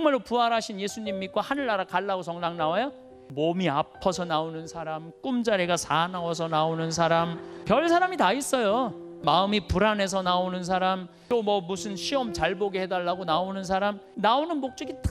정말로 부활하신 예수님 믿고 하늘나라 가려고 성당 나와요? 몸이 아파서 나오는 사람, 꿈자리가 사나워서 나오는 사람, 별 사람이 다 있어요. 마음이 불안해서 나오는 사람, 또 뭐 무슨 시험 잘 보게 해달라고 나오는 사람, 나오는 목적이 다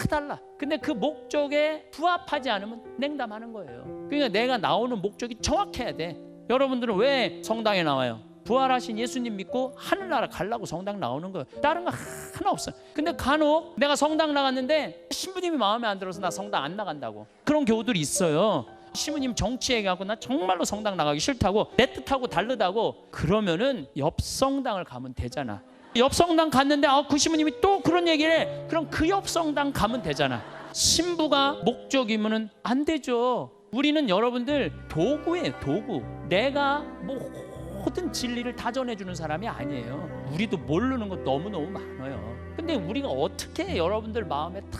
달라. 근데 그 목적에 부합하지 않으면 냉담하는 거예요. 그러니까 내가 나오는 목적이 정확해야 돼. 여러분들은 왜 성당에 나와요? 부활하신 예수님 믿고 하늘나라 가려고 성당 나오는 거예요. 다른 거 하나 없어요. 근데 간혹 내가 성당 나갔는데 신부님이 마음에 안 들어서 나 성당 안 나간다고, 그런 경우들이 있어요. 신부님 정치 얘기하고 나 정말로 성당 나가기 싫다고, 내 뜻하고 다르다고, 그러면은 옆 성당을 가면 되잖아. 옆 성당 갔는데 그 신부님이 또 그런 얘기를 해. 그럼 그 옆 성당 가면 되잖아. 신부가 목적이면은 안 되죠. 우리는 여러분들 도구예요, 도구. 내가 모든 진리를 다 전해주는 사람이 아니에요. 우리도 모르는 거 너무너무 많아요. 근데 우리가 어떻게 여러분들 마음에 다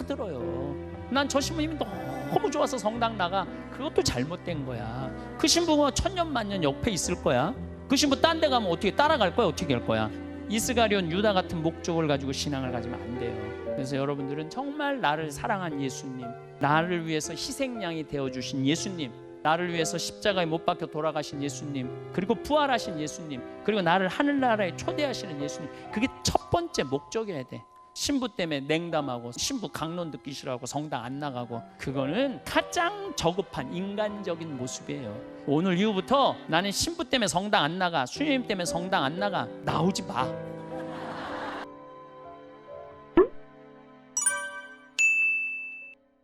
들어요. 난 저 신부님이 너무 좋아서 성당 나가. 그것도 잘못된 거야. 그 신부가 천년만년 옆에 있을 거야. 그 신부 딴 데 가면 어떻게 따라갈 거야? 어떻게 할 거야? 이스가리온 유다 같은 목적을 가지고 신앙을 가지면 안 돼요. 그래서 여러분들은 정말 나를 사랑한 예수님, 나를 위해서 희생양이 되어주신 예수님, 나를 위해서 십자가에 못 박혀 돌아가신 예수님, 그리고 부활하신 예수님, 그리고 나를 하늘나라에 초대하시는 예수님, 그게 첫 번째 목적이어야 돼. 신부 때문에 냉담하고 신부 강론 듣기 싫어하고 성당 안 나가고, 그거는 가장 저급한 인간적인 모습이에요. 오늘 이후부터 나는 신부 때문에 성당 안 나가, 수녀님 때문에 성당 안 나가, 나오지 마.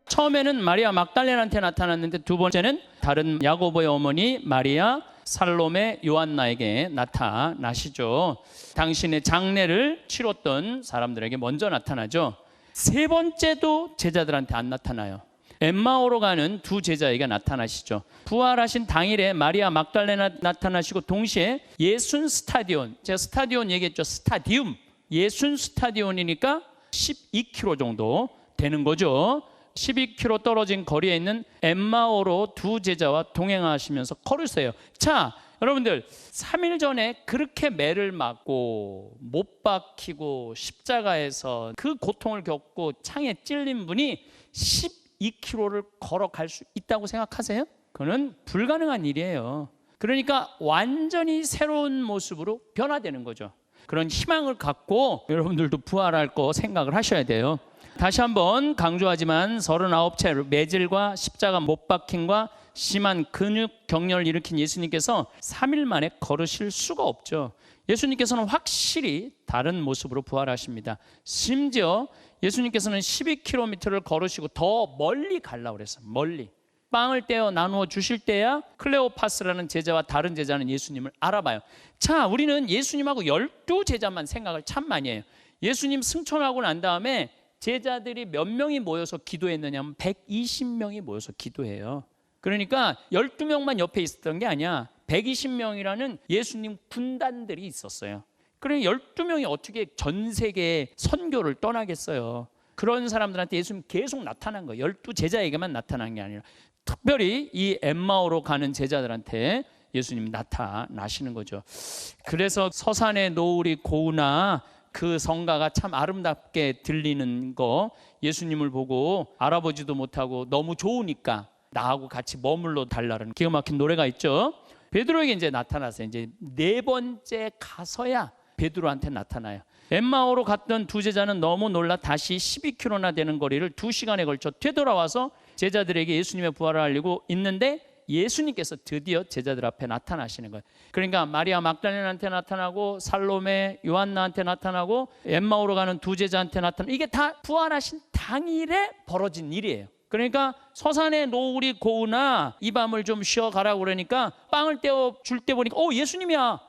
처음에는 마리아 막달레나한테 나타났는데, 두 번째는 다른 야고보의 어머니 마리아, 살로메, 요한나에게 나타나시죠. 당신의 장례를 치렀던 사람들에게 먼저 나타나죠. 세 번째도 제자들한테 안 나타나요. 엠마오로 가는 두 제자에게 나타나시죠. 부활하신 당일에 마리아 막달레나 나타나시고, 동시에 예순 스타디온, 제가 스타디온 얘기했죠. 스타디움, 예순 스타디온이니까 12km 정도 되는 거죠. 12km 떨어진 거리에 있는 엠마오로 두 제자와 동행하시면서 걸으세요. 자, 여러분들, 3일 전에 그렇게 매를 맞고 못 박히고 십자가에서 그 고통을 겪고 창에 찔린 분이 12km를 걸어갈 수 있다고 생각하세요? 그건 불가능한 일이에요. 그러니까 완전히 새로운 모습으로 변화되는 거죠. 그런 희망을 갖고 여러분들도 부활할 거 생각을 하셔야 돼요. 다시 한번 강조하지만 39채 매질과 십자가 못 박힘과 심한 근육 경련을 일으킨 예수님께서 3일 만에 걸으실 수가 없죠. 예수님께서는 확실히 다른 모습으로 부활하십니다. 심지어 예수님께서는 12km를 걸으시고 더 멀리 가려고 그랬어요. 멀리. 빵을 떼어 나누어 주실 때야 클레오파스라는 제자와 다른 제자는 예수님을 알아봐요. 자, 우리는 예수님하고 12제자만 생각을 참 많이 해요. 예수님 승천하고 난 다음에 제자들이 몇 명이 모여서 기도했느냐면 120명이 모여서 기도해요. 그러니까 12명만 옆에 있었던 게 아니야. 120명이라는 예수님 군단들이 있었어요. 그러니까 12명이 어떻게 전 세계에 선교를 떠나겠어요. 그런 사람들한테 예수님 계속 나타난 거예요. 12제자에게만 나타난 게 아니라 특별히 이 엠마오로 가는 제자들한테 예수님 나타나시는 거죠. 그래서 서산의 노을이 고우나 그 성가가 참 아름답게 들리는 거, 예수님을 보고 알아보지도 못하고 너무 좋으니까 나하고 같이 머물러 달라는 기가 막힌 노래가 있죠. 베드로에게 이제 나타나서 이제 네 번째 가서야 베드로한테 나타나요. 엠마오로 갔던 두 제자는 너무 놀라 다시 12km나 되는 거리를 2시간에 걸쳐 되돌아와서 제자들에게 예수님의 부활을 알리고 있는데, 예수님께서 드디어 제자들 앞에 나타나시는 거예요. 그러니까 마리아 막달레나한테 나타나고, 살로메, 요한나한테 나타나고, 엠마오로 가는 두 제자한테 나타나고, 이게 다 부활하신 당일에 벌어진 일이에요. 그러니까 서산의 노을이 고우나 이 밤을 좀 쉬어가라고 그러니까 빵을 떼어 줄 때 보니까 예수님이야.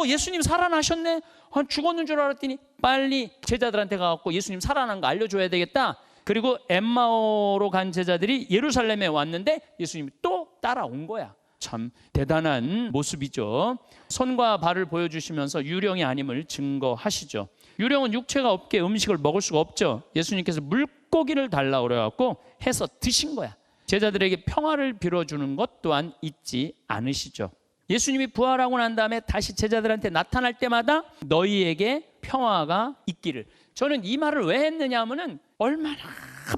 예수님 살아나셨네. 죽었는 줄 알았더니 빨리 제자들한테 가갖고 예수님 살아난 거 알려줘야 되겠다. 그리고 엠마오로 간 제자들이 예루살렘에 왔는데 예수님이 또 따라온 거야. 참 대단한 모습이죠. 손과 발을 보여주시면서 유령이 아님을 증거하시죠. 유령은 육체가 없게 음식을 먹을 수가 없죠. 예수님께서 물고기를 달라고 그래갖고 해서 드신 거야. 제자들에게 평화를 빌어주는 것 또한 잊지 않으시죠. 예수님이 부활하고 난 다음에 다시 제자들한테 나타날 때마다 너희에게 평화가 있기를, 저는 이 말을 왜 했느냐 하면은 얼마나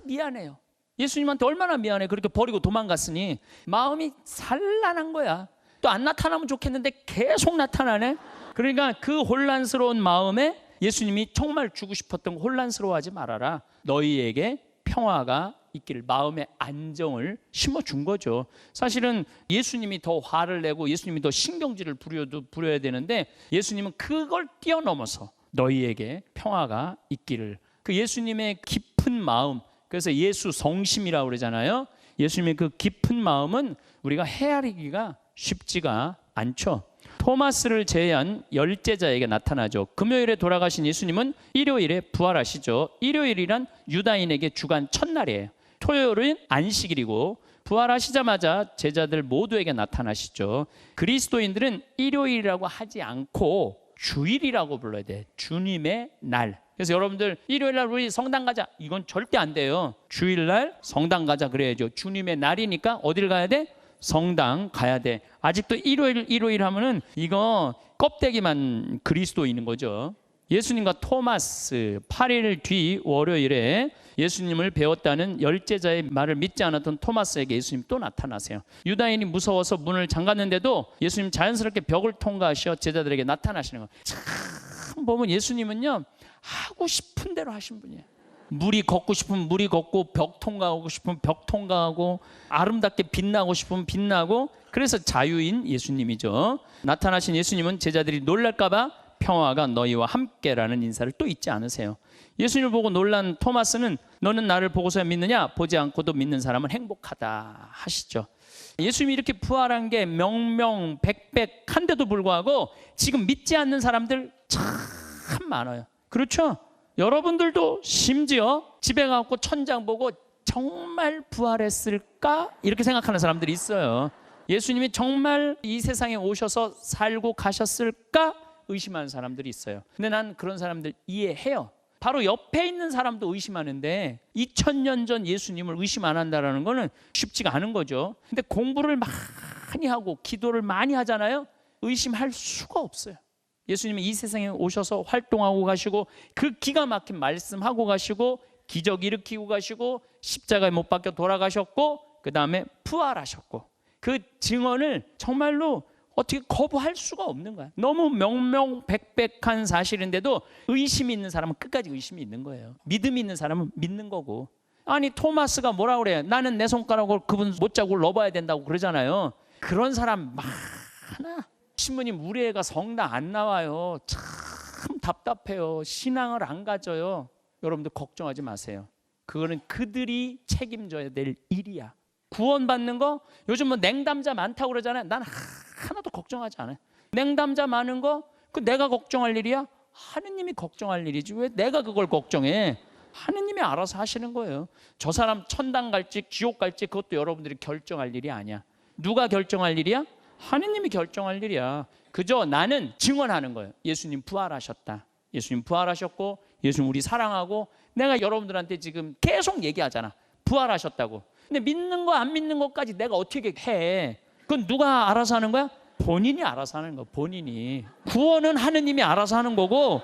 미안해요. 예수님한테 얼마나 미안해. 그렇게 버리고 도망갔으니 마음이 산란한 거야. 또 안 나타나면 좋겠는데 계속 나타나네. 그러니까 그 혼란스러운 마음에 예수님이 정말 주고 싶었던 거, 혼란스러워하지 말아라. 너희에게 평화가 있기를, 마음의 안정을 심어준 거죠. 사실은 예수님이 더 화를 내고 예수님이 더 신경질을 부려야 되는데 예수님은 그걸 뛰어넘어서 너희에게 평화가 있기를. 그 예수님의 깊은 마음, 그래서 예수 성심이라고 그러잖아요. 예수님의 그 깊은 마음은 우리가 헤아리기가 쉽지가 않죠. 토마스를 제외한 열제자에게 나타나죠. 금요일에 돌아가신 예수님은 일요일에 부활하시죠. 일요일이란 유다인에게 주간 첫날이에요. 토요일은 안식일이고 부활하시자마자 제자들 모두에게 나타나시죠. 그리스도인들은 일요일이라고 하지 않고 주일이라고 불러야 돼. 주님의 날. 그래서 여러분들 일요일날 우리 성당 가자, 이건 절대 안 돼요. 주일날 성당 가자 그래야죠. 주님의 날이니까 어딜 가야 돼? 성당 가야 돼. 아직도 일요일 하면은 이거 껍데기만 그리스도인인 거죠. 예수님과 토마스 8일 뒤 월요일에 예수님을 배웠다는 열제자의 말을 믿지 않았던 토마스에게 예수님 또 나타나세요. 유다인이 무서워서 문을 잠갔는데도 예수님 자연스럽게 벽을 통과하셔 제자들에게 나타나시는 거예요. 참 보면 예수님은요, 하고 싶은 대로 하신 분이에요. 물이 걷고 싶으면 물이 걷고, 벽 통과하고 싶으면 벽 통과하고, 아름답게 빛나고 싶으면 빛나고, 그래서 자유인 예수님이죠. 나타나신 예수님은 제자들이 놀랄까 봐 평화가 너희와 함께라는 인사를 또 잊지 않으세요. 예수님을 보고 놀란 토마스는 너는 나를 보고서야 믿느냐? 보지 않고도 믿는 사람은 행복하다 하시죠. 예수님이 이렇게 부활한 게 명명백백한데도 불구하고 지금 믿지 않는 사람들 참 많아요. 그렇죠? 여러분들도 심지어 집에 가고 천장 보고 정말 부활했을까? 이렇게 생각하는 사람들이 있어요. 예수님이 정말 이 세상에 오셔서 살고 가셨을까? 의심하는 사람들이 있어요. 근데 난 그런 사람들 이해해요. 바로 옆에 있는 사람도 의심하는데 2000년 전 예수님을 의심 안 한다는 거는 쉽지가 않은 거죠. 근데 공부를 많이 하고 기도를 많이 하잖아요. 의심할 수가 없어요. 예수님이 이 세상에 오셔서 활동하고 가시고 그 기가 막힌 말씀하고 가시고 기적 일으키고 가시고 십자가에 못 박혀 돌아가셨고 그 다음에 부활하셨고 그 증언을 정말로 어떻게 거부할 수가 없는 거야. 너무 명명백백한 사실인데도 의심이 있는 사람은 끝까지 의심이 있는 거예요. 믿음이 있는 사람은 믿는 거고. 아니 토마스가 뭐라 그래? 나는 내 손가락으로 그분 못자국을 넣어봐야 된다고 그러잖아요. 그런 사람 많아. 신부님 우리 애가 성당 안 나와요. 참 답답해요. 신앙을 안 가져요. 여러분들 걱정하지 마세요. 그거는 그들이 책임져야 될 일이야. 구원받는 거 요즘 뭐 냉담자 많다고 그러잖아요. 난 하나도 걱정하지 않아요. 냉담자 많은 거 그 내가 걱정할 일이야? 하느님이 걱정할 일이지 왜 내가 그걸 걱정해? 하느님이 알아서 하시는 거예요. 저 사람 천당 갈지 지옥 갈지 그것도 여러분들이 결정할 일이 아니야. 누가 결정할 일이야? 하느님이 결정할 일이야. 그저 나는 증언하는 거예요. 예수님 부활하셨다. 예수님 부활하셨고 예수님 우리 사랑하고 내가 여러분들한테 지금 계속 얘기하잖아. 부활하셨다고. 근데 믿는 거 안 믿는 것까지 내가 어떻게 해? 그건 누가 알아서 하는 거야? 본인이 알아서 하는 거. 본인이. 구원은 하느님이 알아서 하는 거고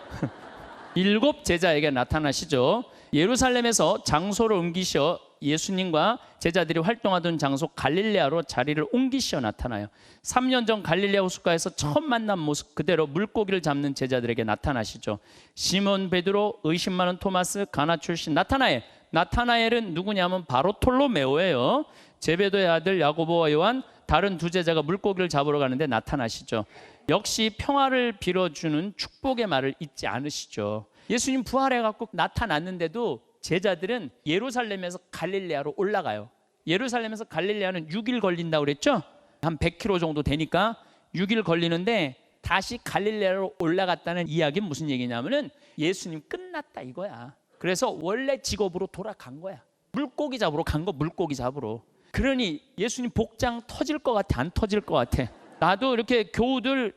7 제자에게 나타나시죠. 예루살렘에서 장소를 옮기셔 예수님과 제자들이 활동하던 장소 갈릴레아로 자리를 옮기시어 나타나요. 3년 전 갈릴레아 호숫가에서 처음 만난 모습 그대로 물고기를 잡는 제자들에게 나타나시죠. 시몬 베드로, 의심 많은 토마스, 가나 출신 나타나엘은 누구냐면 바로톨로메오예요. 제베도의 아들 야고보와 요한, 다른 2 제자가 물고기를 잡으러 가는데 나타나시죠. 역시 평화를 빌어주는 축복의 말을 잊지 않으시죠. 예수님 부활해갖고 나타났는데도 제자들은 예루살렘에서 갈릴레아로 올라가요. 예루살렘에서 갈릴레아는 6일 걸린다고 그랬죠? 한 100km 정도 되니까 6일 걸리는데 다시 갈릴레아로 올라갔다는 이야기는 무슨 얘기냐면은 예수님 끝났다 이거야. 그래서 원래 직업으로 돌아간 거야. 물고기 잡으러 간 거, 물고기 잡으러. 그러니 예수님 복장 터질 것 같아, 안 터질 것 같아? 나도 이렇게 교우들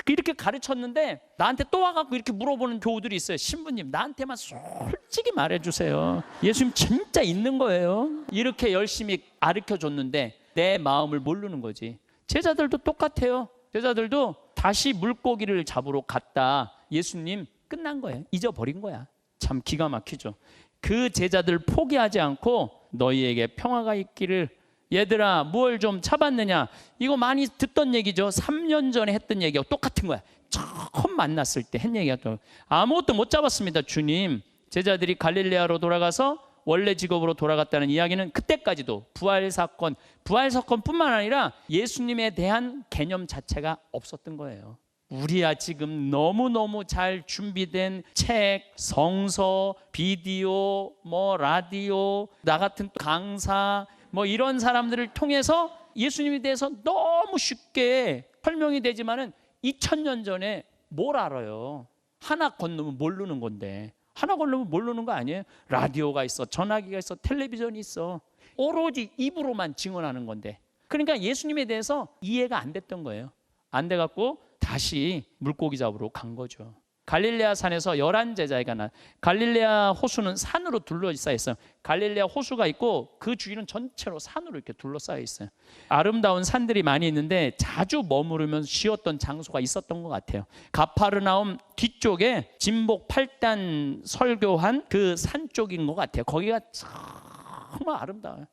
이렇게 가르쳤는데 나한테 또 와갖고 이렇게 물어보는 교우들이 있어요. 신부님 나한테만 솔직히 말해주세요. 예수님 진짜 있는 거예요? 이렇게 열심히 가르쳐줬는데 내 마음을 모르는 거지. 제자들도 똑같아요. 제자들도 다시 물고기를 잡으러 갔다. 예수님 끝난 거예요. 잊어버린 거야. 참 기가 막히죠. 그 제자들 포기하지 않고 너희에게 평화가 있기를. 얘들아 뭘 좀 차봤느냐. 이거 많이 듣던 얘기죠. 3년 전에 했던 얘기하고 똑같은 거야. 처음 만났을 때 한 얘기가 또 아무것도 못 잡았습니다. 주님, 제자들이 갈릴레아로 돌아가서 원래 직업으로 돌아갔다는 이야기는 그때까지도 부활 사건뿐만 아니라 예수님에 대한 개념 자체가 없었던 거예요. 우리야 지금 너무너무 잘 준비된 책, 성서, 비디오, 라디오, 나 같은 강사 이런 사람들을 통해서 예수님에 대해서 너무 쉽게 설명이 되지만은 2000년 전에 뭘 알아요? 하나 건너면 모르는 건데. 하나 건너면 모르는 거 아니에요? 라디오가 있어, 전화기가 있어, 텔레비전이 있어. 오로지 입으로만 증언하는 건데. 그러니까 예수님에 대해서 이해가 안 됐던 거예요. 안 돼갖고 다시 물고기 잡으러 간 거죠. 갈릴레아 산에서 11제자가 갈릴레아 호수는 산으로 둘러싸여 있어요. 갈릴레아 호수가 있고 그 주위는 전체로 산으로 이렇게 둘러싸여 있어요. 아름다운 산들이 많이 있는데 자주 머무르면서 쉬었던 장소가 있었던 것 같아요. 가파르나움 뒤쪽에 진복 8단 설교한 그 산 쪽인 것 같아요. 거기가 정말 아름다워요.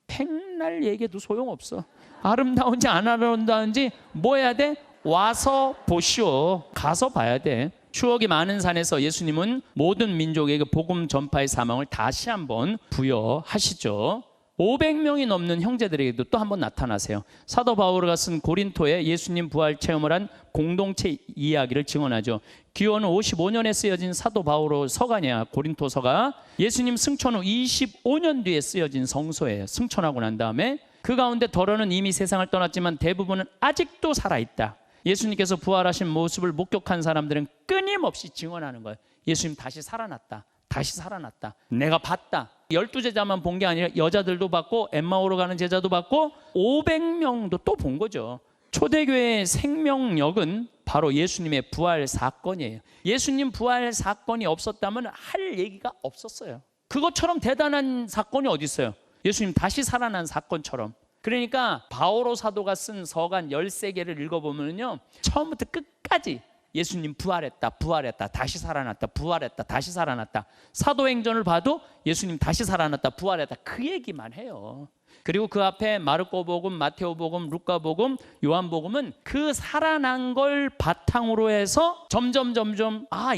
백날 얘기해도 소용없어. 아름다운지 안 아름다운지 뭐 해야 돼? 와서 보시오. 가서 봐야 돼. 추억이 많은 산에서 예수님은 모든 민족에게 복음 전파의 사명을 다시 한번 부여하시죠. 500명이 넘는 형제들에게도 또 한번 나타나세요. 사도 바오로가 쓴 고린토에 예수님 부활 체험을 한 공동체 이야기를 증언하죠. 기원 55년에 쓰여진 사도 바오로 서가냐, 고린토서가 예수님 승천 후 25년 뒤에 쓰여진 성서예요. 승천하고 난 다음에 그 가운데 덜어는 이미 세상을 떠났지만 대부분은 아직도 살아있다. 예수님께서 부활하신 모습을 목격한 사람들은 끊임없이 증언하는 거예요. 예수님 다시 살아났다. 다시 살아났다. 내가 봤다. 12제자만 본 게 아니라 여자들도 봤고 엠마오로 가는 제자도 봤고 500명도 또 본 거죠. 초대교회의 생명력은 바로 예수님의 부활 사건이에요. 예수님 부활 사건이 없었다면 할 얘기가 없었어요. 그것처럼 대단한 사건이 어디 있어요? 예수님 다시 살아난 사건처럼. 그러니까 바오로 사도가 쓴 서간 13개를 읽어보면요, 처음부터 끝까지 예수님 부활했다, 부활했다, 다시 살아났다, 부활했다, 다시 살아났다. 사도행전을 봐도 예수님 다시 살아났다, 부활했다, 그 얘기만 해요. 그리고 그 앞에 마르코복음, 마테오복음, 루카복음, 요한복음은 그 살아난 걸 바탕으로 해서 점점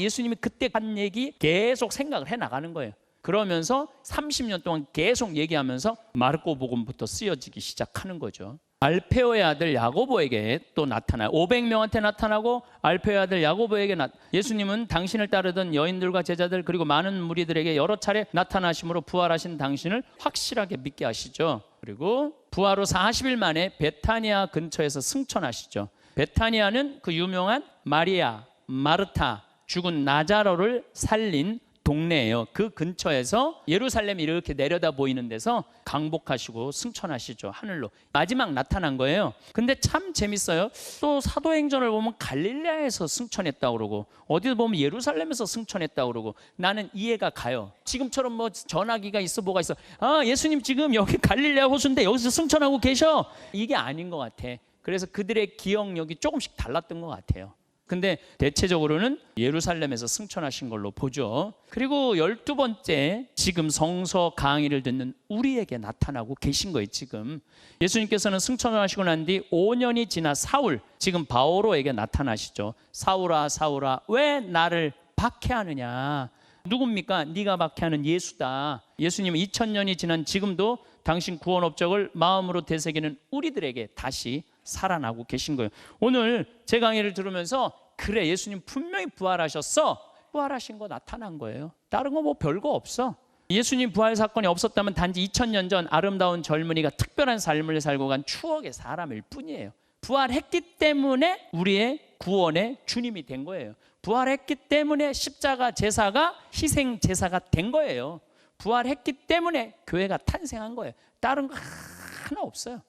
예수님이 그때 한 얘기 계속 생각을 해나가는 거예요. 그러면서 30년 동안 계속 얘기하면서 마르코복음부터 쓰여지기 시작하는 거죠. 알페오의 아들 야고보에게 또 나타나요. 500명한테 나타나고 알페오의 아들 야고보에게 예수님은 당신을 따르던 여인들과 제자들 그리고 많은 무리들에게 여러 차례 나타나심으로 부활하신 당신을 확실하게 믿게 하시죠. 그리고 부활 후 40일 만에 베타니아 근처에서 승천하시죠. 베타니아는 그 유명한 마리아, 마르타, 죽은 나자로를 살린 동네예요. 그 근처에서 예루살렘이 이렇게 내려다 보이는 데서 강복하시고 승천하시죠. 하늘로. 마지막 나타난 거예요. 근데 참 재밌어요. 또 사도행전을 보면 갈릴레아에서 승천했다고 그러고 어디서 보면 예루살렘에서 승천했다고 그러고 나는 이해가 가요. 지금처럼 뭐 전화기가 있어 뭐가 있어. 예수님 지금 여기 갈릴레아 호수인데 여기서 승천하고 계셔. 이게 아닌 것 같아. 그래서 그들의 기억력이 조금씩 달랐던 것 같아요. 근데 대체적으로는 예루살렘에서 승천하신 걸로 보죠. 그리고 12번째, 지금 성서 강의를 듣는 우리에게 나타나고 계신 거예요. 지금 예수님께서는 승천을 하시고 난 뒤 5년이 지나 사울, 지금 바오로에게 나타나시죠. 사울아 사울아 왜 나를 박해하느냐. 누굽니까? 네가 박해하는 예수다. 예수님은 2000년이 지난 지금도 당신 구원 업적을 마음으로 되새기는 우리들에게 다시 살아나고 계신 거예요. 오늘 제 강의를 들으면서 그래, 예수님 분명히 부활하셨어. 부활하신 거 나타난 거예요. 다른 거 뭐 별거 없어. 예수님 부활 사건이 없었다면 단지 2000년 전 아름다운 젊은이가 특별한 삶을 살고 간 추억의 사람일 뿐이에요. 부활했기 때문에 우리의 구원의 주님이 된 거예요. 부활했기 때문에 십자가 제사가 희생 제사가 된 거예요. 부활했기 때문에 교회가 탄생한 거예요. 다른 거 하나 없어요.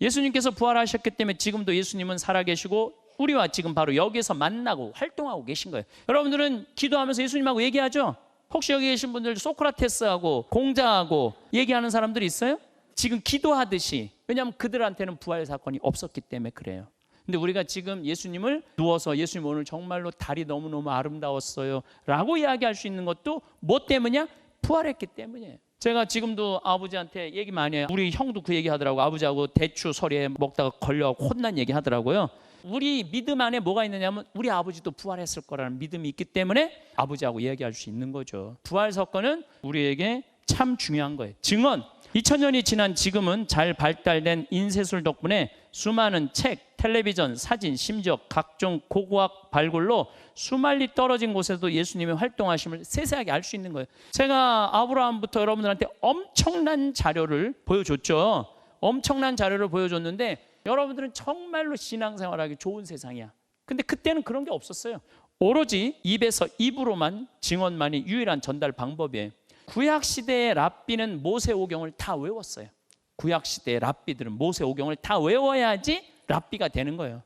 예수님께서 부활하셨기 때문에 지금도 예수님은 살아계시고 우리와 지금 바로 여기서 만나고 활동하고 계신 거예요. 여러분들은 기도하면서 예수님하고 얘기하죠? 혹시 여기 계신 분들 소크라테스하고 공자하고 얘기하는 사람들이 있어요? 지금 기도하듯이. 왜냐하면 그들한테는 부활 사건이 없었기 때문에 그래요. 근데 우리가 지금 예수님을 누워서 예수님 오늘 정말로 달이 너무너무 아름다웠어요 라고 이야기할 수 있는 것도 뭐 때문이냐? 부활했기 때문이에요. 제가 지금도 아버지한테 얘기 많이 해요. 우리 형도 그 얘기 하더라고. 아버지하고 대추 서리에 먹다가 걸려가고 혼난 얘기 하더라고요. 우리 믿음 안에 뭐가 있느냐면 우리 아버지도 부활했을 거라는 믿음이 있기 때문에 아버지하고 이야기할 수 있는 거죠. 부활 사건은 우리에게 참 중요한 거예요. 증언. 2000년이 지난 지금은 잘 발달된 인쇄술 덕분에 수많은 책, 텔레비전, 사진, 심지어 각종 고고학 발굴로 수말리 떨어진 곳에도 예수님의 활동하심을 세세하게 알 수 있는 거예요. 제가 아브라함부터 여러분들한테 엄청난 자료를 보여줬죠. 엄청난 자료를 보여줬는데 여러분들은 정말로 신앙생활하기 좋은 세상이야. 근데 그때는 그런 게 없었어요. 오로지 입에서 입으로만 증언만이 유일한 전달 방법이에요. 구약시대의 랍비는 모세오경을 다 외웠어요. 구약시대의 랍비들은 모세오경을 다 외워야지 랍비가 되는 거예요.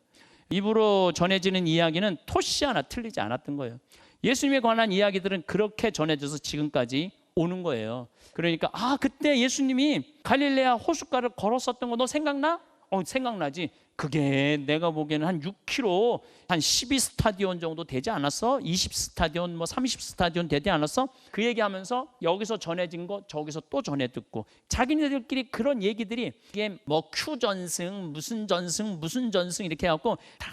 입으로 전해지는 이야기는 토시 하나 틀리지 않았던 거예요. 예수님에 관한 이야기들은 그렇게 전해져서 지금까지 오는 거예요. 그러니까 그때 예수님이 갈릴레아 호숫가를 걸었었던 거 너 생각나? 생각나지. 그게 내가 보기에는 한 6km, 한 12스타디온 정도 되지 않았어? 20스타디온, 30스타디온 되지 않았어? 그 얘기하면서 여기서 전해진 거 저기서 또 전해 듣고 자기네들끼리 그런 얘기들이 이게 큐전승, 무슨 전승 이렇게 해갖고 다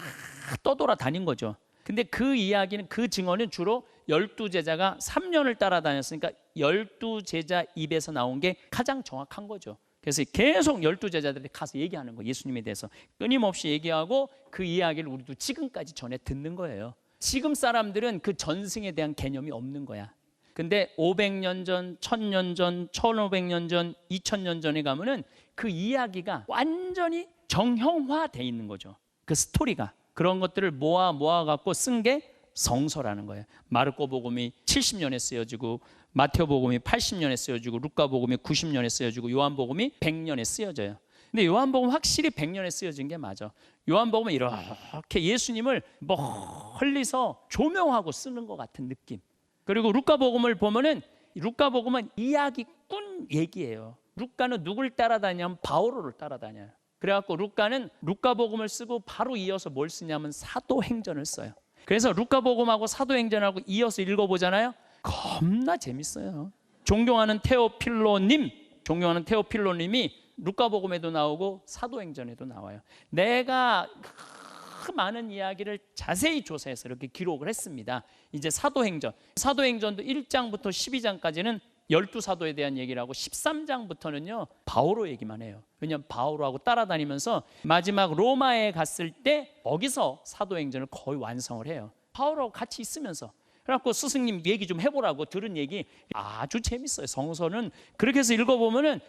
떠돌아다닌 거죠. 근데 그 이야기는 그 증언은 주로 12제자가 3년을 따라다녔으니까 12제자 입에서 나온 게 가장 정확한 거죠. 그래서 계속 12제자들이 가서 얘기하는 거예요. 예수님에 대해서 끊임없이 얘기하고 그 이야기를 우리도 지금까지 전해 듣는 거예요. 지금 사람들은 그 전승에 대한 개념이 없는 거야. 근데 500년 전, 1000년 전, 1500년 전, 2000년 전에 가면은 그 이야기가 완전히 정형화되어 있는 거죠. 그 스토리가. 그런 것들을 모아 갖고 쓴 게 성서라는 거예요. 마르코 복음이 70년에 쓰여지고 마테오 복음이 80년에 쓰여지고 루카 복음이 90년에 쓰여지고 요한 복음이 100년에 쓰여져요. 근데 요한 복음 확실히 100년에 쓰여진 게 맞아. 요한 복음은 이렇게 예수님을 멀리서 조명하고 쓰는 것 같은 느낌. 그리고 루카 복음을 보면은 루카 복음은 이야기꾼 얘기예요. 루카는 누굴 따라다니냐면 바오로를 따라다녀요. 그래갖고 루카는 루카 복음을 쓰고 바로 이어서 뭘 쓰냐면 사도행전을 써요. 그래서 루카 복음하고 사도행전하고 이어서 읽어보잖아요. 겁나 재밌어요. 존경하는 테오필로님이 루카 복음에도 나오고 사도행전에도 나와요. 내가 그 많은 이야기를 자세히 조사해서 이렇게 기록을 했습니다. 이제 사도행전도 1장부터 12장까지는 12사도에 대한 얘기를 하고 13장부터는요 바오로 얘기만 해요. 왜냐하면 바오로하고 따라다니면서 마지막 로마에 갔을 때 거기서 사도행전을 거의 완성을 해요. 바오로하고 같이 있으면서. 그래갖고 스승님 얘기 좀 해보라고 들은 얘기 아주 재밌어요. 성서는 그렇게 해서 읽어보면은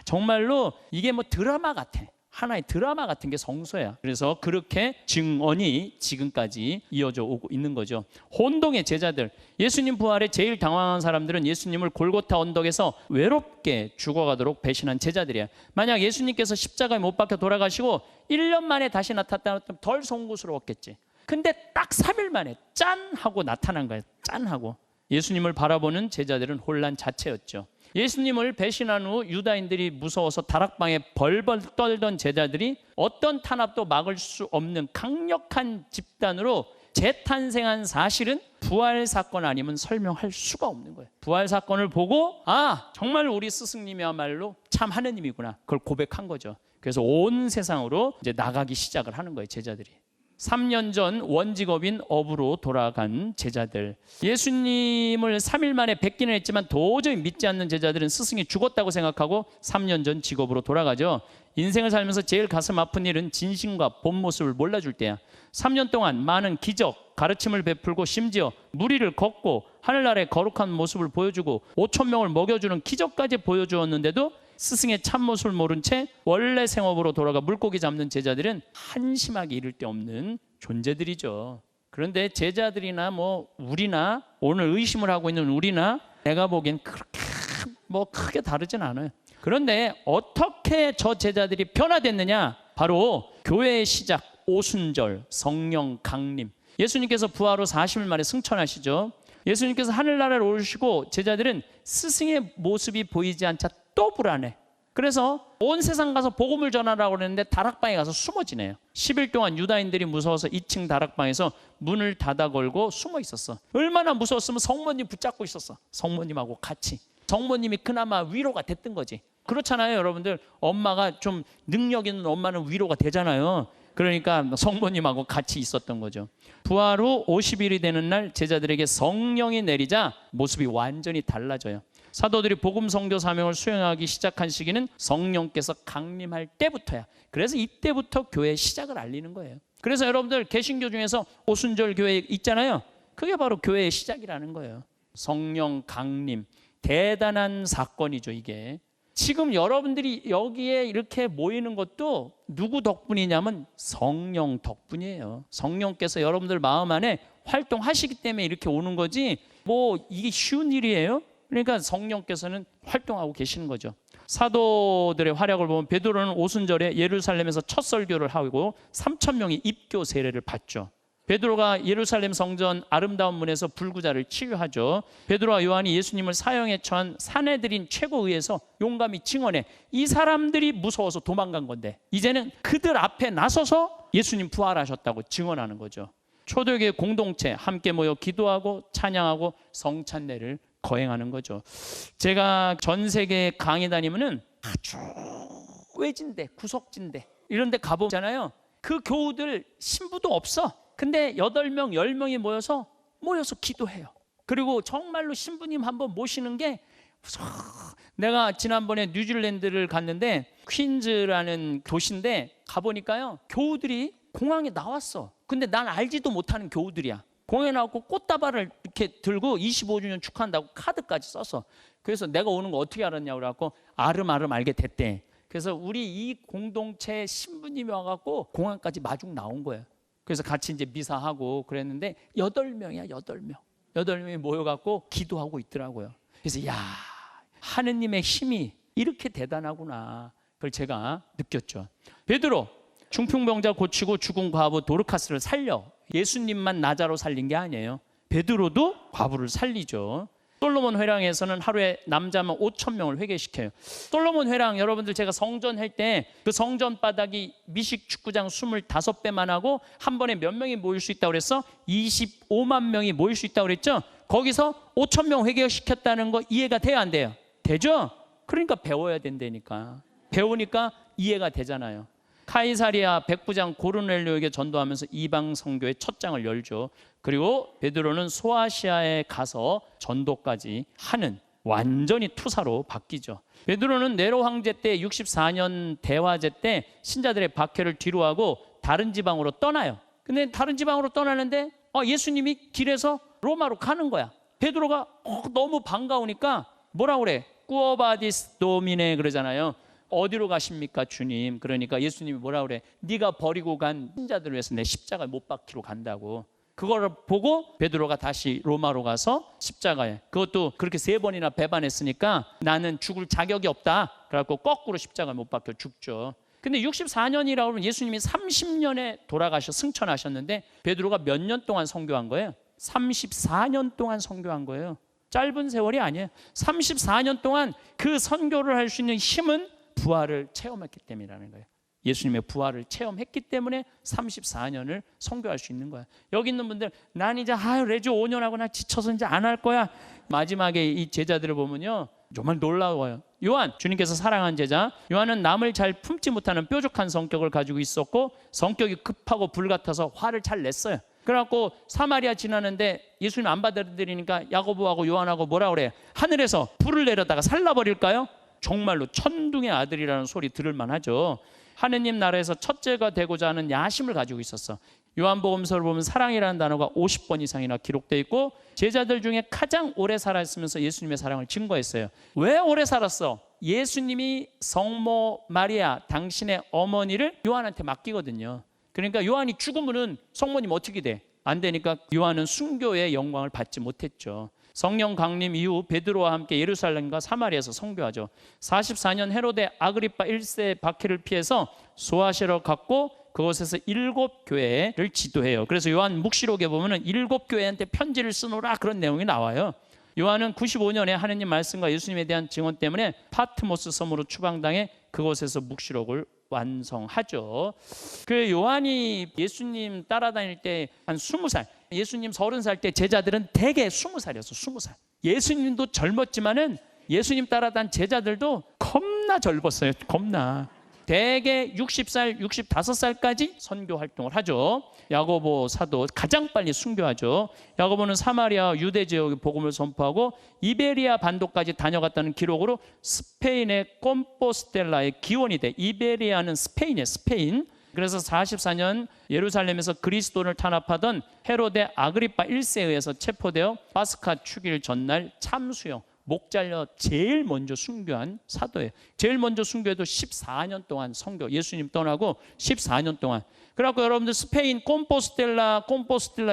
정말로 이게 드라마 같아. 하나의 드라마 같은 게 성서야. 그래서 그렇게 증언이 지금까지 이어져 오고 있는 거죠. 혼동의 제자들, 예수님 부활에 제일 당황한 사람들은 예수님을 골고타 언덕에서 외롭게 죽어가도록 배신한 제자들이야. 만약 예수님께서 십자가에 못 박혀 돌아가시고 1년 만에 다시 나타났다면 덜 송구스러웠겠지. 근데 딱 3일 만에 짠 하고 나타난 거예요. 짠 하고. 예수님을 바라보는 제자들은 혼란 자체였죠. 예수님을 배신한 후 유다인들이 무서워서 다락방에 벌벌 떨던 제자들이 어떤 탄압도 막을 수 없는 강력한 집단으로 재탄생한 사실은 부활 사건 아니면 설명할 수가 없는 거예요. 부활 사건을 보고 정말 우리 스승님이야말로 참 하느님이구나. 그걸 고백한 거죠. 그래서 온 세상으로 이제 나가기 시작을 하는 거예요. 제자들이. 3년 전 원직업인 업으로 돌아간 제자들. 예수님을 3일 만에 뵙기는 했지만 도저히 믿지 않는 제자들은 스승이 죽었다고 생각하고 3년 전 직업으로 돌아가죠. 인생을 살면서 제일 가슴 아픈 일은 진심과 본 모습을 몰라줄 때야. 3년 동안 많은 기적, 가르침을 베풀고 심지어 무리를 걷고 하늘나라의 거룩한 모습을 보여주고 5,000명을 먹여주는 기적까지 보여주었는데도 스승의 참모습을 모른 채 원래 생업으로 돌아가 물고기 잡는 제자들은 한심하게 이를 데 없는 존재들이죠. 그런데 제자들이나 우리나 오늘 의심을 하고 있는 우리나 내가 보기엔 그렇게 크게 다르진 않아요. 그런데 어떻게 저 제자들이 변화됐느냐? 바로 교회의 시작, 오순절, 성령 강림. 예수님께서 부활 후 40일 만에 승천하시죠. 예수님께서 하늘나라를 오르시고 제자들은 스승의 모습이 보이지 않자 또 불안해. 그래서 온 세상 가서 복음을 전하라고 그랬는데 다락방에 가서 숨어 지내요. 10일 동안 유다인들이 무서워서 2층 다락방에서 문을 닫아 걸고 숨어 있었어. 얼마나 무서웠으면 성모님 붙잡고 있었어. 성모님하고 같이. 성모님이 그나마 위로가 됐던 거지. 그렇잖아요, 여러분들. 엄마가 좀 능력 있는 엄마는 위로가 되잖아요. 그러니까 성모님하고 같이 있었던 거죠. 부활 후 50일이 되는 날 제자들에게 성령이 내리자 모습이 완전히 달라져요. 사도들이 복음 선교 사명을 수행하기 시작한 시기는 성령께서 강림할 때부터야. 그래서 이때부터 교회의 시작을 알리는 거예요. 그래서 여러분들 개신교 중에서 오순절 교회 있잖아요. 그게 바로 교회의 시작이라는 거예요. 성령 강림, 대단한 사건이죠, 이게. 지금 여러분들이 여기에 이렇게 모이는 것도 누구 덕분이냐면 성령 덕분이에요. 성령께서 여러분들 마음 안에 활동하시기 때문에 이렇게 오는 거지, 뭐 이게 쉬운 일이에요? 그러니까 성령께서는 활동하고 계시는 거죠. 사도들의 활약을 보면 베드로는 오순절에 예루살렘에서 첫 설교를 하고 3,000명이 입교 세례를 받죠. 베드로가 예루살렘 성전 아름다운 문에서 불구자를 치유하죠. 베드로와 요한이 예수님을 사형에 처한 사내들인 최고의회에서 용감히 증언해. 이 사람들이 무서워서 도망간 건데 이제는 그들 앞에 나서서 예수님 부활하셨다고 증언하는 거죠. 초대교회 공동체 함께 모여 기도하고 찬양하고 성찬례를 거행하는 거죠. 제가 전 세계 강의 다니면은 아주 외진데 구석진데 이런 데 가보잖아요. 그 교우들 신부도 없어. 근데 8명, 10명이 모여서 기도해요. 그리고 정말로 신부님 한번 모시는 게, 내가 지난번에 뉴질랜드를 갔는데 퀸즈라는 도시인데 가보니까요, 교우들이 공항에 나왔어. 근데 난 알지도 못하는 교우들이야. 공항에 나왔고 꽃다발을 이렇게 들고 25주년 축하한다고 카드까지 썼어. 그래서 내가 오는 거 어떻게 알았냐고 그래갖고 아름아름 알게 됐대. 그래서 우리 이 공동체 신부님이 와갖고 공항까지 마중 나온 거예요. 그래서 같이 이제 미사하고 그랬는데 8명이야, 8명. 8명이 모여갖고 기도하고 있더라고요. 그래서 야, 하느님의 힘이 이렇게 대단하구나. 그걸 제가 느꼈죠. 베드로, 중풍병자 고치고 죽은 과부 도르카스를 살려. 예수님만 나자로 살린 게 아니에요. 베드로도 과부를 살리죠. 솔로몬 회랑에서는 하루에 남자만 5,000명을 회개시켜요. 솔로몬 회랑, 여러분들 제가 성전 할 때 그 성전 바닥이 미식 축구장 25배만 하고 한 번에 몇 명이 모일 수 있다고 그랬어? 25만 명이 모일 수 있다고 그랬죠? 거기서 5,000명 회개시켰다는 거 이해가 돼요, 안 돼요? 되죠? 그러니까 배워야 된다니까. 배우니까 이해가 되잖아요. 카이사리아 백부장 고르넬료에게 전도하면서 이방 선교의 첫 장을 열죠. 그리고 베드로는 소아시아에 가서 전도까지 하는 완전히 투사로 바뀌죠. 베드로는 네로 황제 때 64년 대화제 때 신자들의 박해를 뒤로하고 다른 지방으로 떠나요. 근데 다른 지방으로 떠나는데 예수님이 길에서 로마로 가는 거야. 베드로가 너무 반가우니까 뭐라고 그래? 꾸어바디스 도미네 그러잖아요. 어디로 가십니까 주님? 그러니까 예수님이 뭐라 그래? 네가 버리고 간 신자들을 위해서 내 십자가에 못 박히러 간다고. 그거를 보고 베드로가 다시 로마로 가서 십자가에, 그것도 그렇게 3번이나 배반했으니까 나는 죽을 자격이 없다. 그래갖고 거꾸로 십자가에 못 박혀 죽죠. 근데 64년이라고 하면 예수님이 30년에 돌아가셔 승천하셨는데 베드로가 몇 년 동안 선교한 거예요? 34년 동안 선교한 거예요. 짧은 세월이 아니에요. 34년 동안 그 선교를 할 수 있는 힘은 부활을 체험했기 때문이라는 거예요. 예수님의 부활을 체험했기 때문에 34년을 선교할 수 있는 거야. 여기 있는 분들, 난 이제 레주 5년 하고 나 지쳐서 이제 안 할 거야. 마지막에 이 제자들을 보면요, 정말 놀라워요. 요한, 주님께서 사랑한 제자 요한은 남을 잘 품지 못하는 뾰족한 성격을 가지고 있었고 성격이 급하고 불같아서 화를 잘 냈어요. 그래갖고 사마리아 지나는데 예수님 안 받아들이니까 야고보하고 요한하고 뭐라 그래? 하늘에서 불을 내려다가 살라버릴까요? 정말로 천둥의 아들이라는 소리 들을 만하죠. 하느님 나라에서 첫째가 되고자 하는 야심을 가지고 있었어. 요한복음서를 보면 사랑이라는 단어가 50번 이상이나 기록되어 있고 제자들 중에 가장 오래 살았으면서 예수님의 사랑을 증거했어요. 왜 오래 살았어? 예수님이 성모 마리아, 당신의 어머니를 요한한테 맡기거든요. 그러니까 요한이 죽으면 성모님 어떻게 돼? 안 되니까 요한은 순교의 영광을 받지 못했죠. 성령 강림 이후 베드로와 함께 예루살렘과 사마리아에서 선교하죠. 44년 헤로데 아그리파 1세 박해를 피해서 소아시아로 갔고 그곳에서 7교회를 지도해요. 그래서 요한 묵시록에 보면 7교회한테 편지를 쓰노라 그런 내용이 나와요. 요한은 95년에 하느님 말씀과 예수님에 대한 증언 때문에 파트모스 섬으로 추방당해 그곳에서 묵시록을 완성하죠. 그 요한이 예수님 따라다닐 때 한 20살, 예수님 30살 때 제자들은 대개 20살이었어. 20살. 예수님도 젊었지만은 예수님 따라다닌 제자들도 겁나 젊었어요. 겁나. 대개 60살, 65살까지 선교 활동을 하죠. 야고보 사도 가장 빨리 순교하죠. 야고보는 사마리아 유대 지역에 복음을 선포하고 이베리아 반도까지 다녀갔다는 기록으로 스페인의 콤포스텔라의 기원이 돼. 이베리아는 스페인이에요. 스페인. 그래서 44년 예루살렘에서 그리스도를 탄압하던 헤로데 아그리파 1세에 의해서 체포되어 파스카 축일 전날 참수형 목 잘려 제일 먼저 순교한 사도예요. 제일 먼저 순교해도 14년 동안 선교, 예수님 떠나고 14년 동안. 그래갖고 여러분들 스페인 콤포스텔라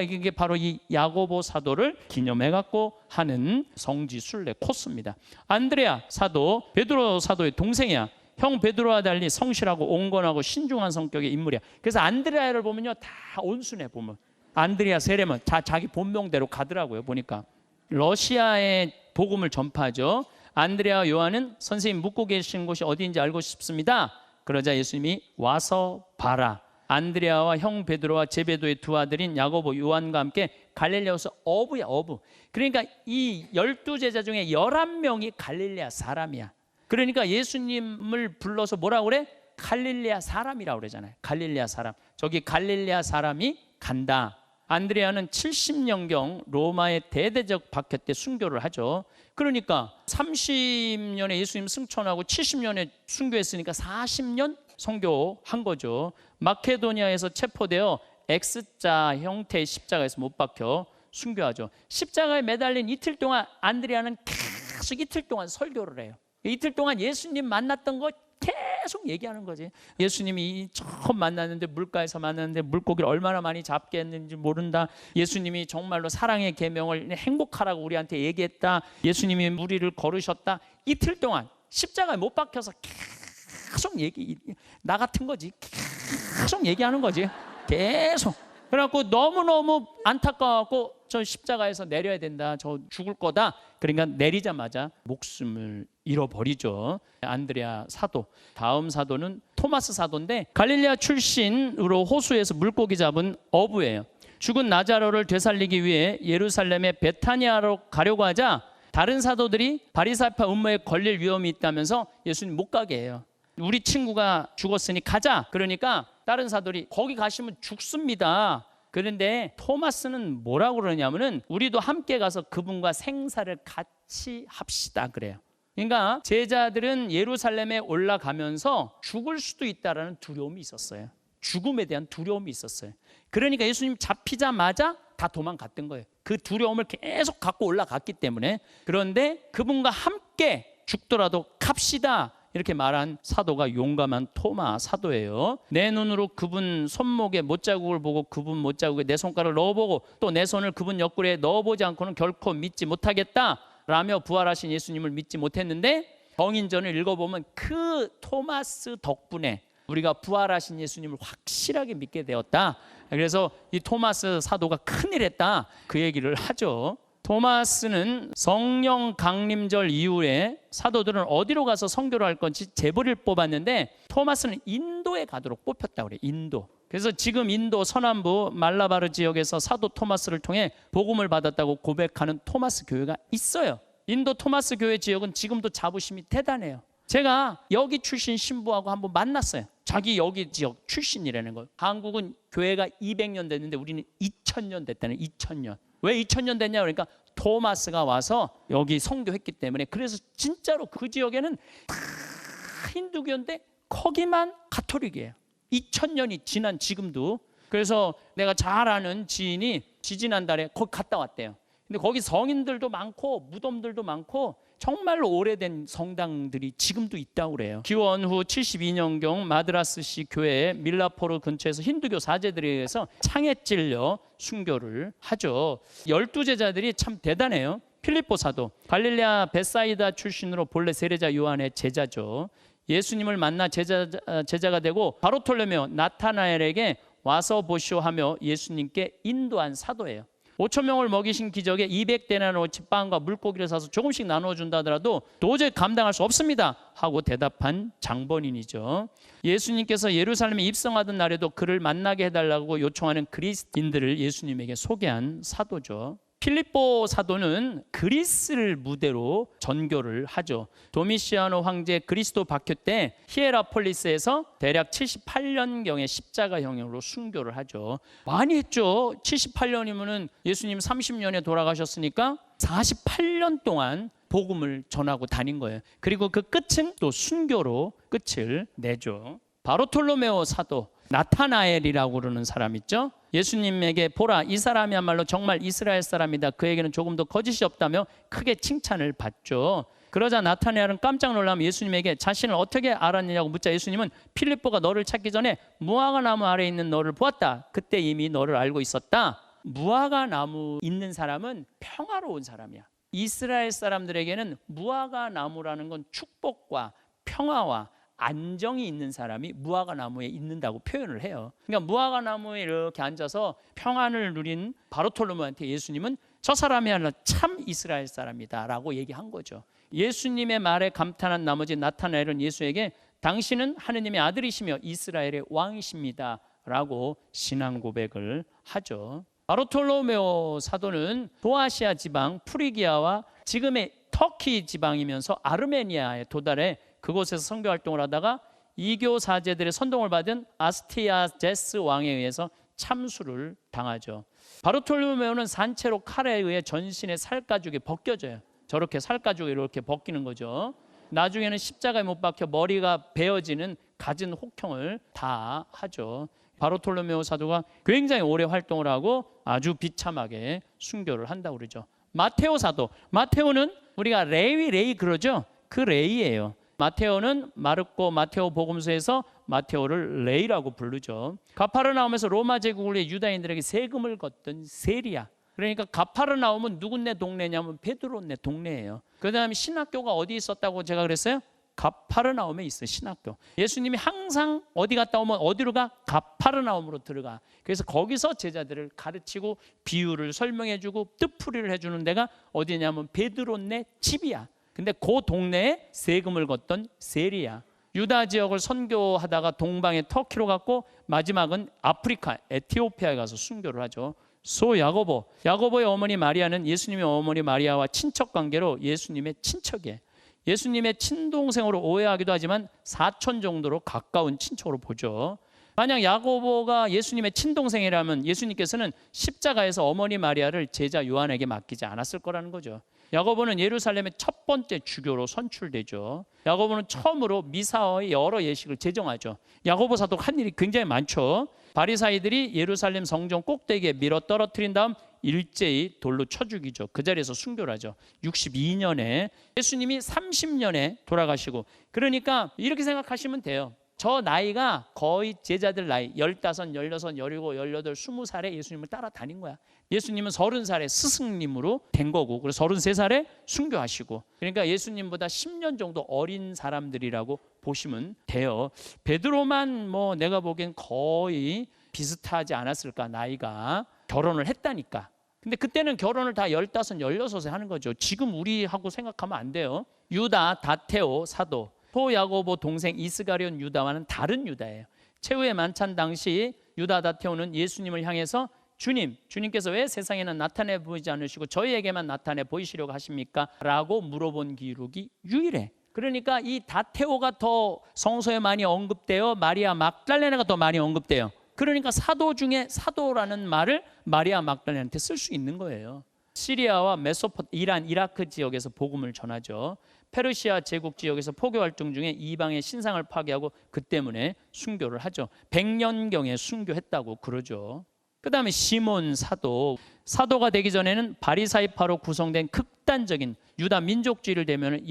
이게 바로 이 야고보 사도를 기념해갖고 하는 성지 순례 코스입니다. 안드레아 사도, 베드로 사도의 동생이야. 형 베드로와 달리 성실하고 온건하고 신중한 성격의 인물이야. 그래서 안드레아를 보면요 다 온순해. 보면 안드레아 세례만 다 자기 본명대로 가더라고요. 보니까 러시아에 복음을 전파하죠. 안드레아 요한은 선생님 묵고 계신 곳이 어디인지 알고 싶습니다. 그러자 예수님이 와서 봐라. 안드레아와 형 베드로와 제베도의 두 아들인 야고보 요한과 함께 갈릴레아에서 어부야. 어부. 그러니까 이 12제자 중에 11명이 갈릴레아 사람이야. 그러니까 예수님을 불러서 뭐라고 그래? 갈릴레아 사람이라고 그러잖아요. 갈릴레아 사람. 저기 갈릴레아 사람이 간다. 안드레아는 70년경 로마의 대대적 박해 때 순교를 하죠. 그러니까 30년에 예수님 승천하고 70년에 순교했으니까 40년 선교한 거죠. 마케도니아에서 체포되어 X자 형태의 십자가에서 못 박혀 순교하죠. 십자가에 매달린 이틀 동안 안드레아는 계속 이틀 동안 설교를 해요. 이틀 동안 예수님 만났던 거 계속 얘기하는 거지. 예수님이 처음 만났는데 물가에서 만났는데 물고기를 얼마나 많이 잡게 했는지 모른다. 예수님이 정말로 사랑의 계명을 행복하라고 우리한테 얘기했다. 예수님이 무리를 걸으셨다. 이틀 동안 십자가에 못 박혀서 계속 나 같은 거지. 계속 얘기하는 거지. 계속. 그래갖고 너무너무 안타까워갖고 저 십자가에서 내려야 된다. 저 죽을 거다. 그러니까 내리자마자 목숨을 잃어버리죠. 안드레아 사도. 다음 사도는 토마스 사도인데 갈릴레아 출신으로 호수에서 물고기 잡은 어부예요. 죽은 나자로를 되살리기 위해 예루살렘의 베타니아로 가려고 하자 다른 사도들이 바리새파 음모에 걸릴 위험이 있다면서 예수님 못 가게 해요. 우리 친구가 죽었으니 가자. 그러니까 다른 사도들이 거기 가시면 죽습니다. 그런데 토마스는 뭐라고 그러냐면은 우리도 함께 가서 그분과 생사를 같이 합시다 그래요. 그러니까 제자들은 예루살렘에 올라가면서 죽을 수도 있다라는 두려움이 있었어요. 죽음에 대한 두려움이 있었어요. 그러니까 예수님 잡히자마자 다 도망갔던 거예요. 그 두려움을 계속 갖고 올라갔기 때문에. 그런데 그분과 함께 죽더라도 갑시다 이렇게 말한 사도가 용감한 토마 사도예요. 내 눈으로 그분 손목에 못자국을 보고 그분 못자국에 내 손가락을 넣어보고 또 내 손을 그분 옆구리에 넣어보지 않고는 결코 믿지 못하겠다 라며 부활하신 예수님을 믿지 못했는데 정인전을 읽어보면 그 토마스 덕분에 우리가 부활하신 예수님을 확실하게 믿게 되었다. 그래서 이 토마스 사도가 큰일 했다 그 얘기를 하죠. 토마스는 성령 강림절 이후에 사도들은 어디로 가서 선교를 할 건지 제보를 뽑았는데 토마스는 인도에 가도록 뽑혔다고 그래요. 인도. 그래서 지금 인도 서남부 말라바르 지역에서 사도 토마스를 통해 복음을 받았다고 고백하는 토마스 교회가 있어요. 인도 토마스 교회 지역은 지금도 자부심이 대단해요. 제가 여기 출신 신부하고 한번 만났어요. 자기 여기 지역 출신이라는 거예요. 한국은 교회가 200년 됐는데 우리는 2000년 됐다는 2000년. 왜 2000년 됐냐 그러니까 토마스가 와서 여기 선교했기 때문에. 그래서 진짜로 그 지역에는 다 힌두교인데 거기만 가톨릭이에요. 2000년이 지난 지금도. 그래서 내가 잘 아는 지인이 지지난달에 거기 갔다 왔대요. 근데 거기 성인들도 많고 무덤들도 많고 정말로 오래된 성당들이 지금도 있다고 그래요. 기원 후 72년경 마드라스시 교회의 밀라포르 근처에서 힌두교 사제들에 의해서 창에 찔려 순교를 하죠. 12제자들이 참 대단해요. 필립보 사도, 갈릴레아 벳사이다 출신으로 본래 세례자 요한의 제자죠. 예수님을 만나 제자가 되고 바로톨레메오 나타나엘에게 와서 보시오 하며 예수님께 인도한 사도예요. 5천 명을 먹이신 기적에 200데나리어치 빵과 물고기를 사서 조금씩 나눠준다 하더라도 도저히 감당할 수 없습니다 하고 대답한 장본인이죠. 예수님께서 예루살렘에 입성하던 날에도 그를 만나게 해달라고 요청하는 그리스인들을 예수님에게 소개한 사도죠. 필립보 사도는 그리스를 무대로 전교를 하죠. 도미시아노 황제 그리스도 박효 때 히에라폴리스에서 대략 78년경에 십자가형으로 순교를 하죠. 많이 했죠. 78년이면은 예수님 30년에 돌아가셨으니까 48년 동안 복음을 전하고 다닌 거예요. 그리고 그 끝은 또 순교로 끝을 내죠. 바르톨로메오 사도, 나타나엘이라고 그러는 사람 있죠. 예수님에게 보라, 이 사람이야말로 정말 이스라엘 사람이다. 그에게는 조금 더 거짓이 없다며 크게 칭찬을 받죠. 그러자 나타나엘은 깜짝 놀라며 예수님에게 자신을 어떻게 알았느냐고 묻자 예수님은 필립보가 너를 찾기 전에 무화과 나무 아래에 있는 너를 보았다. 그때 이미 너를 알고 있었다. 무화과 나무 있는 사람은 평화로운 사람이야. 이스라엘 사람들에게는 무화과 나무라는 건 축복과 평화와 안정이 있는 사람이 무화과 나무에 있는다고 표현을 해요. 그러니까 무화과 나무에 이렇게 앉아서 평안을 누린 바르톨로메오한테 예수님은 저 사람이야말로 참 이스라엘 사람이다 라고 얘기한 거죠. 예수님의 말에 감탄한 나머지 나타나엘은 예수에게 당신은 하느님의 아들이시며 이스라엘의 왕이십니다 라고 신앙 고백을 하죠. 바르톨로메오 사도는 도아시아 지방 프리기아와 지금의 터키 지방이면서 아르메니아에 도달해 그곳에서 선교 활동을 하다가 이교 사제들의 선동을 받은 아스티아제스 왕에 의해서 참수를 당하죠. 바르톨로메오는 산채로 칼에 의해 전신의 살가죽이 벗겨져요. 저렇게 살가죽이 이렇게 벗기는 거죠. 나중에는 십자가에 못 박혀 머리가 베어지는 갖은 혹형을 다 하죠. 바르톨로메오 사도가 굉장히 오래 활동을 하고 아주 비참하게 순교를 한다고 그러죠. 마테오 사도, 마테오는 우리가 레위 그러죠. 그 레이예요. 마테오는 마르코 마테오 복음서에서 마테오를 레이라고 부르죠. 가파르나움에서 로마 제국을 위해 유다인들에게 세금을 걷던 세리야. 그러니까 가파르나움은 누군네 동네냐면 베드로네 동네예요. 그 다음에 신학교가 어디 있었다고 제가 그랬어요? 가파르나움에 있어요. 신학교. 예수님이 항상 어디 갔다 오면 어디로 가? 가파르나움으로 들어가. 그래서 거기서 제자들을 가르치고 비유를 설명해주고 뜻풀이를 해주는 데가 어디냐면 베드로네 집이야. 근데 그 동네에 세금을 걷던 세리야. 유다 지역을 선교하다가 동방의 터키로 갔고 마지막은 아프리카 에티오피아에 가서 순교를 하죠. 소 야고보의 어머니 마리아는 예수님의 어머니 마리아와 친척 관계로 예수님의 친척이에요. 예수님의 친동생으로 오해하기도 하지만 사촌 정도로 가까운 친척으로 보죠. 만약 야고보가 예수님의 친동생이라면 예수님께서는 십자가에서 어머니 마리아를 제자 요한에게 맡기지 않았을 거라는 거죠. 야고보는 예루살렘의 첫 번째 주교로 선출되죠. 야고보는 처음으로 미사의 여러 예식을 제정하죠. 야고보 사도가 한 일이 굉장히 많죠. 바리사이들이 예루살렘 성전 꼭대기에 밀어 떨어뜨린 다음 일제히 돌로 쳐 죽이죠. 그 자리에서 순교를 하죠. 62년에 예수님이 30년에 돌아가시고, 그러니까 이렇게 생각하시면 돼요. 저 나이가 거의 제자들 나이 15, 16, 17, 18, 20살에 예수님을 따라다닌 거야. 예수님은 30살에 스승님으로 된 거고, 그래서 33살에 순교하시고, 그러니까 예수님보다 10년 정도 어린 사람들이라고 보시면 돼요. 베드로만 뭐 내가 보기엔 거의 비슷하지 않았을까, 나이가. 결혼을 했다니까. 근데 그때는 결혼을 다 15, 16에 하는 거죠. 지금 우리하고 생각하면 안 돼요. 유다 다테오 사도, 야고보 동생 이스가리온 유다와는 다른 유다예요. 최후의 만찬 당시 유다 다테오는 예수님을 향해서 주님께서 왜 세상에는 나타내 보이지 않으시고 저희에게만 나타내 보이시려고 하십니까? 라고 물어본 기록이 유일해. 그러니까 이 다테오가 더 성서에 많이 언급되어 마리아 막달레나가 더 많이 언급돼요. 그러니까 사도 중에 사도라는 말을 마리아 막달레나한테 쓸 수 있는 거예요. 시리아와 이란, 이라크 지역에서 복음을 전하죠. 페르시아 제국 지역에서 포교 활동 중에 이방의 신상을 파괴하고 그 때문에 순교를 하죠. 100년경에 순교했다고 그러죠. 그 다음에 시몬 사도가 되기 전에는 바리사이파로 구성된 극단적인 유다 민족주의를 대면한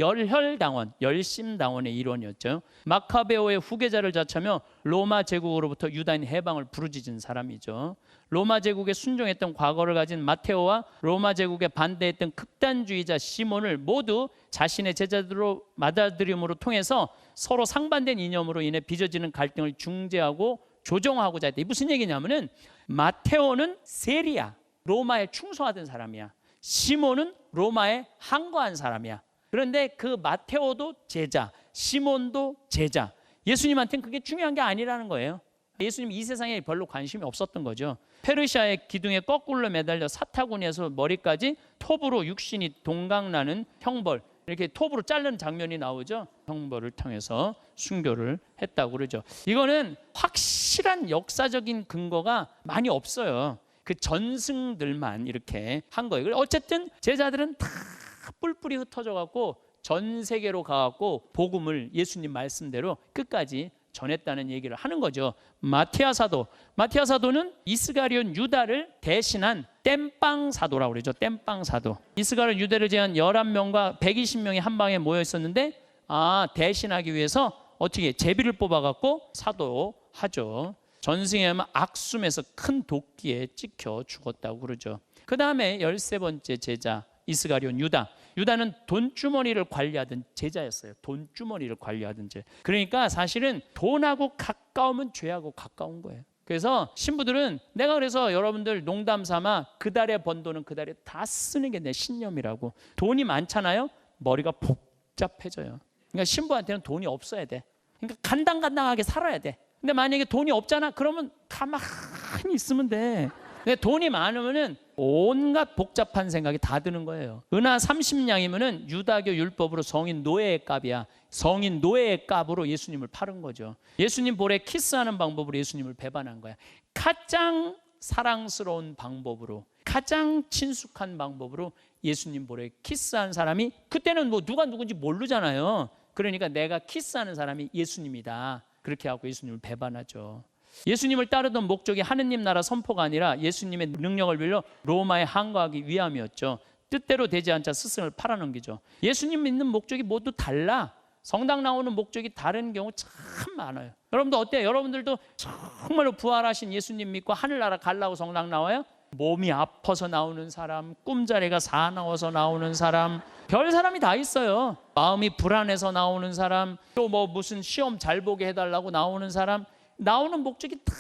열심당원의 일원이었죠. 마카베오의 후계자를 자처하며 로마 제국으로부터 유다인 해방을 부르짖은 사람이죠. 로마 제국에 순종했던 과거를 가진 마테오와 로마 제국에 반대했던 극단주의자 시몬을 모두 자신의 제자들로 받아들임으로 통해서 서로 상반된 이념으로 인해 빚어지는 갈등을 중재하고 조정하고자 했다. 이게 무슨 얘기냐면은 마테오는 세리야. 로마에 충성하던 사람이야. 시몬은 로마에 항거한 사람이야. 그런데 그 마테오도 제자, 시몬도 제자. 예수님한테는 그게 중요한 게 아니라는 거예요. 예수님 이 세상에 별로 관심이 없었던 거죠. 페르시아의 기둥에 거꾸로 매달려 사타구니에서 머리까지 톱으로 육신이 동강나는 형벌, 이렇게 톱으로 자르는 장면이 나오죠. 형벌을 통해서 순교를 했다고 그러죠. 이거는 확실한 역사적인 근거가 많이 없어요. 그 전승들만 이렇게 한 거예요. 어쨌든 제자들은 다 뿔뿔이 흩어져 갖고 전 세계로 가갖고 복음을 예수님 말씀대로 끝까지 전했다는 얘기를 하는 거죠. 마티아 사도는 이스가리온 유다를 대신한 땜빵 사도라고 그러죠. 땜빵 사도. 이스가리온 유다를 제한 11명과 120명이 한 방에 모여 있었는데 대신하기 위해서 어떻게 제비를 뽑아갖고 사도하죠. 전승에 하면 악숨에서 큰 도끼에 찍혀 죽었다고 그러죠. 그 다음에 13번째 제자 이스가리온 유다는 돈주머니를 관리하던 제자였어요. 돈주머니를 관리하던 제. 그러니까 사실은 돈하고 가까우면 죄하고 가까운 거예요. 그래서 신부들은 내가 그래서 여러분들 농담 삼아 그 달에 번 돈은 그 달에 다 쓰는 게 내 신념이라고. 돈이 많잖아요. 머리가 복잡해져요. 그러니까 신부한테는 돈이 없어야 돼. 그러니까 간당간당하게 살아야 돼. 근데 만약에 돈이 없잖아. 그러면 가만히 있으면 돼. 근데 돈이 많으면은 온갖 복잡한 생각이 다 드는 거예요. 은하 30냥이면은 유다교 율법으로 성인 노예의 값이야. 성인 노예의 값으로 예수님을 팔은 거죠. 예수님 볼에 키스하는 방법으로 예수님을 배반한 거야. 가장 사랑스러운 방법으로, 가장 친숙한 방법으로 예수님 볼에 키스한 사람이, 그때는 뭐 누가 누군지 모르잖아요. 그러니까 내가 키스하는 사람이 예수님이다. 그렇게 하고 예수님을 배반하죠. 예수님을 따르던 목적이 하느님 나라 선포가 아니라 예수님의 능력을 빌려 로마에 항거하기 위함이었죠. 뜻대로 되지 않자 스승을 팔아넘기죠. 예수님 믿는 목적이 모두 달라. 성당 나오는 목적이 다른 경우 참 많아요. 여러분도 어때요? 여러분들도 정말로 부활하신 예수님 믿고 하늘나라 가려고 성당 나와요? 몸이 아파서 나오는 사람, 꿈자리가 사나워서 나오는 사람, 별 사람이 다 있어요. 마음이 불안해서 나오는 사람, 또 뭐 무슨 시험 잘 보게 해달라고 나오는 사람, 나오는 목적이 다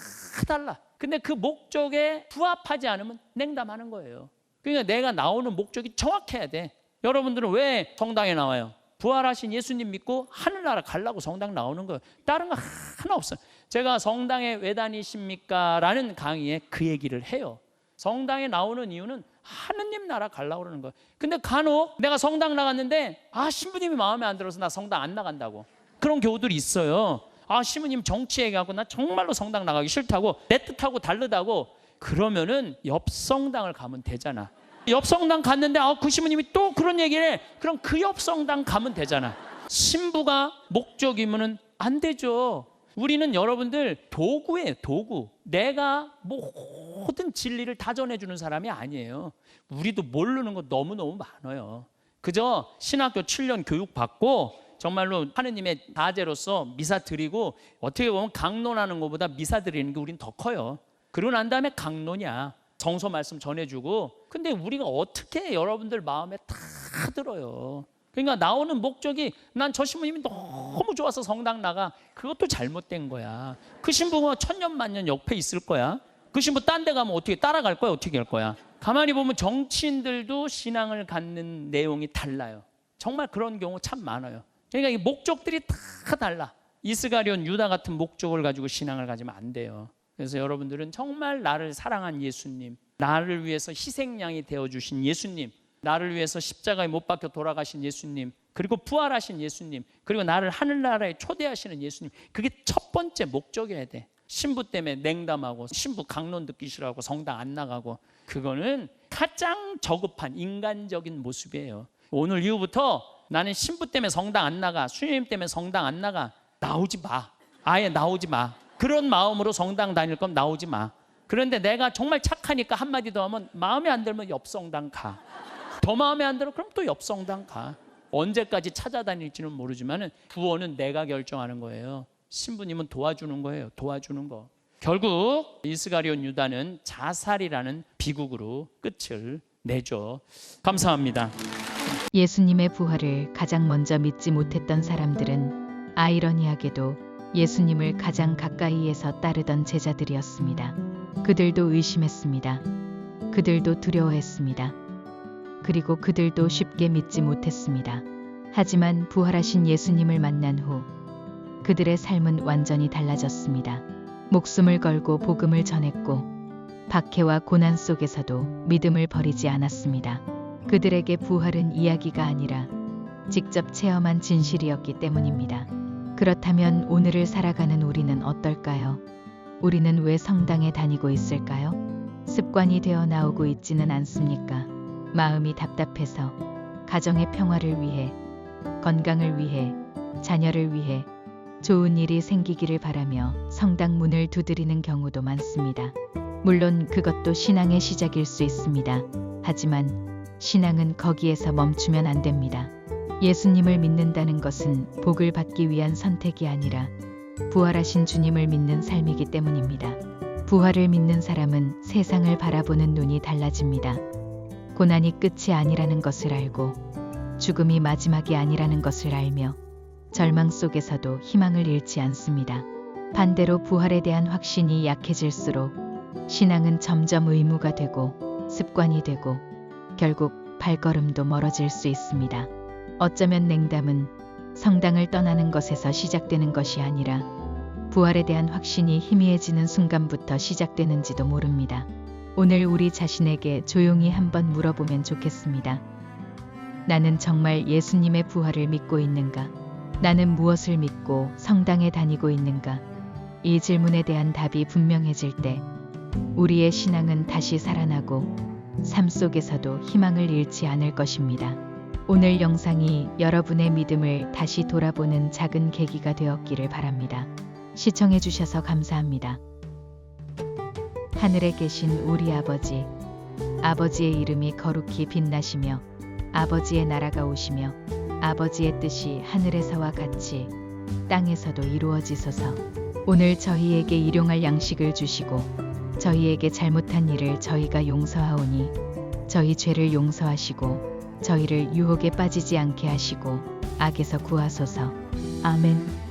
달라. 근데 그 목적에 부합하지 않으면 냉담하는 거예요. 그러니까 내가 나오는 목적이 정확해야 돼. 여러분들은 왜 성당에 나와요? 부활하신 예수님 믿고 하늘나라 가려고 성당 나오는 거예요. 다른 거 하나 없어요. 제가 성당에 왜 다니십니까? 라는 강의에 그 얘기를 해요. 성당에 나오는 이유는 하느님 나라 가려고 그러는 거예요. 근데 간혹 내가 성당 나갔는데 신부님이 마음에 안 들어서 나 성당 안 나간다고. 그런 경우들이 있어요. 신부님 정치 얘기하고 나 정말로 성당 나가기 싫다고, 내 뜻하고 다르다고. 그러면은 옆 성당을 가면 되잖아. 옆 성당 갔는데 그 신부님이 또 그런 얘기를 해. 그럼 그 옆 성당 가면 되잖아. 신부가 목적이면은 안 되죠. 우리는 여러분들 도구예요, 도구. 내가 모든 진리를 다 전해주는 사람이 아니에요. 우리도 모르는 거 너무너무 많아요. 그저 신학교 7년 교육 받고 정말로 하느님의 다제로서 미사 드리고, 어떻게 보면 강론하는 것보다 미사 드리는 게 우린 더 커요. 그러고 난 다음에 강론이야. 성서 말씀 전해주고. 근데 우리가 어떻게 여러분들 마음에 다 들어요. 그러니까 나오는 목적이 난 저 신부님이 너무 좋아서 성당 나가. 그것도 잘못된 거야. 그 신부가 천년만년 옆에 있을 거야. 그 신부 딴 데 가면 어떻게 따라갈 거야? 어떻게 할 거야? 가만히 보면 정치인들도 신앙을 갖는 내용이 달라요. 정말 그런 경우 참 많아요. 그러니까 이 목적들이 다 달라. 이스가리온 유다 같은 목적을 가지고 신앙을 가지면 안 돼요. 그래서 여러분들은 정말 나를 사랑한 예수님, 나를 위해서 희생양이 되어주신 예수님, 나를 위해서 십자가에 못 박혀 돌아가신 예수님, 그리고 부활하신 예수님, 그리고 나를 하늘나라에 초대하시는 예수님, 그게 첫 번째 목적이어야 돼. 신부 때문에 냉담하고 신부 강론 듣기 싫어하고 성당 안 나가고, 그거는 가장 저급한 인간적인 모습이에요. 오늘 이후부터 나는 신부 때문에 성당 안 나가, 수녀님 때문에 성당 안 나가. 나오지 마. 아예 나오지 마. 그런 마음으로 성당 다닐 거면 나오지 마. 그런데 내가 정말 착하니까 한마디 더 하면 마음에 안 들면 옆 성당 가. 더 마음에 안 들어? 그럼 또 옆 성당 가. 언제까지 찾아다닐지는 모르지만 구원은 내가 결정하는 거예요. 신부님은 도와주는 거예요. 도와주는 거. 결국 이스가리온 유다는 자살이라는 비극으로 끝을 내죠. 감사합니다. 예수님의 부활을 가장 먼저 믿지 못했던 사람들은 아이러니하게도 예수님을 가장 가까이에서 따르던 제자들이었습니다. 그들도 의심했습니다. 그들도 두려워했습니다. 그리고 그들도 쉽게 믿지 못했습니다. 하지만 부활하신 예수님을 만난 후 그들의 삶은 완전히 달라졌습니다. 목숨을 걸고 복음을 전했고 박해와 고난 속에서도 믿음을 버리지 않았습니다. 그들에게 부활은 이야기가 아니라 직접 체험한 진실이었기 때문입니다. 그렇다면 오늘을 살아가는 우리는 어떨까요? 우리는 왜 성당에 다니고 있을까요? 습관이 되어 나오고 있지는 않습니까? 마음이 답답해서 가정의 평화를 위해, 건강을 위해, 자녀를 위해 좋은 일이 생기기를 바라며 성당 문을 두드리는 경우도 많습니다. 물론 그것도 신앙의 시작일 수 있습니다. 하지만 신앙은 거기에서 멈추면 안 됩니다. 예수님을 믿는다는 것은 복을 받기 위한 선택이 아니라 부활하신 주님을 믿는 삶이기 때문입니다. 부활을 믿는 사람은 세상을 바라보는 눈이 달라집니다. 고난이 끝이 아니라는 것을 알고 죽음이 마지막이 아니라는 것을 알며 절망 속에서도 희망을 잃지 않습니다. 반대로 부활에 대한 확신이 약해질수록 신앙은 점점 의무가 되고 습관이 되고 결국 발걸음도 멀어질 수 있습니다. 어쩌면 냉담은 성당을 떠나는 것에서 시작되는 것이 아니라 부활에 대한 확신이 희미해지는 순간부터 시작되는지도 모릅니다. 오늘 우리 자신에게 조용히 한번 물어보면 좋겠습니다. 나는 정말 예수님의 부활을 믿고 있는가? 나는 무엇을 믿고 성당에 다니고 있는가? 이 질문에 대한 답이 분명해질 때 우리의 신앙은 다시 살아나고 삶 속에서도 희망을 잃지 않을 것입니다. 오늘 영상이 여러분의 믿음을 다시 돌아보는 작은 계기가 되었기를 바랍니다. 시청해 주셔서 감사합니다. 하늘에 계신 우리 아버지, 아버지의 이름이 거룩히 빛나시며 아버지의 나라가 오시며 아버지의 뜻이 하늘에서와 같이 땅에서도 이루어지소서. 오늘 저희에게 일용할 양식을 주시고 저희에게 잘못한 일을 저희가 용서하오니 저희 죄를 용서하시고 저희를 유혹에 빠지지 않게 하시고 악에서 구하소서. 아멘.